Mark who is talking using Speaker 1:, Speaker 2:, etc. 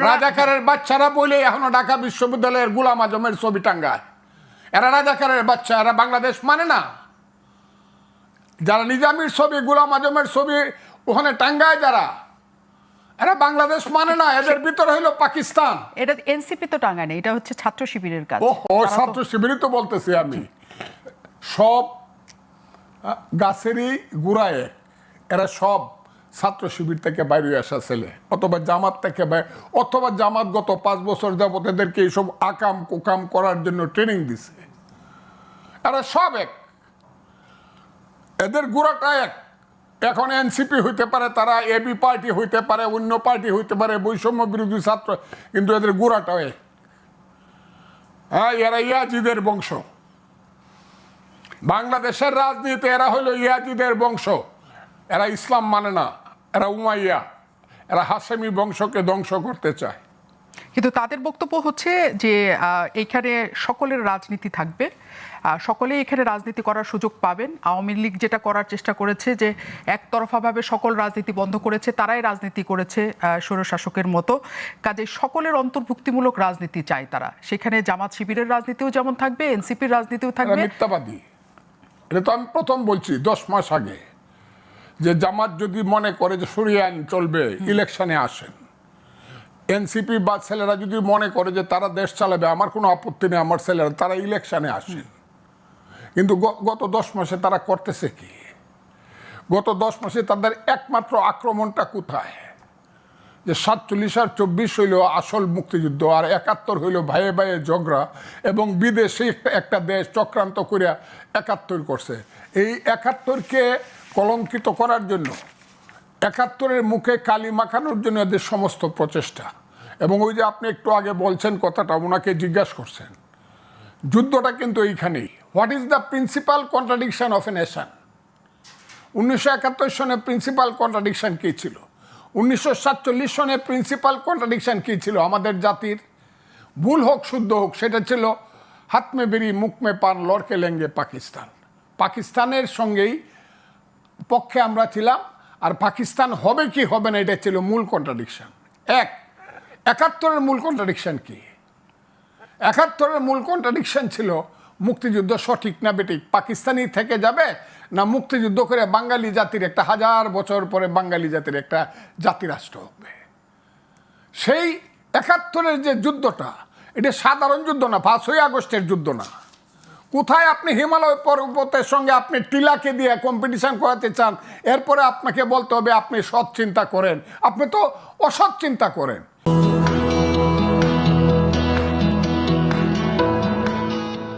Speaker 1: রাজাকারের বাচ্চারা বলে এখনো ঢাকা বিশ্ববিদ্যালয়ের গোলাম আজমের ছবি টাঙ্গায়। এরা রাজাকারের বাচ্চা, এরা বাংলাদেশ মানে না। যারা নিজামীর ছবি, গোলাম আজমের ছবি ওখানে টাঙ্গায় যারা, এরা বাংলাদেশ মানে না। এদের ভিতরে হইলো পাকিস্তান।
Speaker 2: এটা এনসিপি তো টাঙ্গায় না, এটা হচ্ছে ছাত্র শিবিরের কাজ।
Speaker 1: ও ছাত্র শিবিরই তো বলতেছি আমি। সব গাছেরই গুড়ায় এরা সব ছাত্র শিবির থেকে বাইরে আসা ছেলে, অথবা জামাত থেকে, অথবা জামাত গত 5 বছর যাবত এদেরকে এইসব আকাম কুকাম করার জন্য ট্রেনিং দিছে। এরা সব এক, এদের গুড়াটা এক। এখন এনসিপি হইতে পারে, তারা এবি পার্টি হইতে পারে, অন্য পার্টি হইতে পারে, বৈষম্য বিরোধী ছাত্র, কিন্তু এদের গুড়াটাও এক। হ্যাঁ, এরা ইয়াজিদের বংশ। বাংলাদেশের রাজনীতি এরা হইল ইয়াজিদের বংশ। এরা ইসলাম মানে না, এরা উমাইয়া, এরা হাশেমি বংশকে ধ্বংস করতে চায়।
Speaker 2: কিন্তু তাদের বক্তব্য হচ্ছে যে এইখানে সকলের রাজনীতি থাকবে, সকলেই এখানে রাজনীতি করার সুযোগ পাবেন। আওয়ামী লীগ যেটা করার চেষ্টা করেছে যে একতরফাভাবে সকল রাজনীতি বন্ধ করেছে, তারাই রাজনীতি করেছে স্বৈরশাসকের মতো। কাজে সকলের অন্তর্ভুক্তিমূলক রাজনীতি চায় তারা। সেখানে জামাত শিবিরের রাজনীতিও যেমন থাকবে, এনসিপির রাজনীতিও থাকবে।
Speaker 1: মিথ্যাবাদী। এটা তো আমি প্রথম বলছি 10 মাস আগে, যে জামাত যদি মনে করে যে সরিয়ে আইন চলবে, ইলেকশনে আসেন। এনসিপি বা ছেলেরা যদি মনে করে যে তারা দেশ চালাবে, আমার কোনো আপত্তি নেই, আমার ছেলেরা তারা ইলেকশনে আসেন। কিন্তু গত 10 মাসে তারা করতেছে কি? গত 10 মাসে তাদের একমাত্র আক্রমণটা কোথায়? যে 47 আর 24 হইল আসল মুক্তিযুদ্ধ, আর 71 হইল ভাইয়ে ভাইয়ে ঝগড়া, এবং বিদেশে একটা দেশ চক্রান্ত করে 71 করছে। এই 71কে কলঙ্কিত করার জন্য, 71-এর মুখে কালি মাখানোর জন্য এদের সমস্ত প্রচেষ্টা। এবং ওই যে আপনি একটু আগে বলছেন কথাটা, ওনাকে জিজ্ঞাসা করছেন, যুদ্ধটা কিন্তু এইখানেই। What is the principal contradiction of a nation? 1971 সনে প্রিন্সিপাল কন্ট্রাডিকশন কী ছিল? 1947 সনে প্রিন্সিপাল কন্ট্রাডিকশন কী ছিল? আমাদের জাতির ভুল হোক শুদ্ধ হোক, সেটা ছিল হাত মে বেরি মুখ মে পান লড়কে লেঙ্গে পাকিস্তান। পাকিস্তানের সঙ্গেই পক্ষে আমরা ছিলাম, আর পাকিস্তান হবে কি হবে না এটা ছিল মূল কন্ট্রাডিকশন। 71-এর মূল কন্ট্রাডিকশন কি? 71-এর মূল কন্ট্রাডিকশন ছিল মুক্তিযুদ্ধ সঠিক না বেঠিক, পাকিস্তানি থেকে যাবে না মুক্তিযুদ্ধ করে বাঙালি জাতির একটা 1000 বছর পরে বাঙালি জাতির একটা জাতিরাষ্ট্র হবে। সেই 71-এর যে যুদ্ধটা, এটা সাধারণ যুদ্ধ না, 5ই আগস্টের যুদ্ধ না। কোথায় আপনি হিমালয় পর্বতের সঙ্গে আপনি টিলাকে দিয়ে কম্পিটিশন করাতে চান, এরপরে আপনাকে বলতে হবে আপনি সৎ চিন্তা করেন? আপনি তো অসৎ চিন্তা করেন।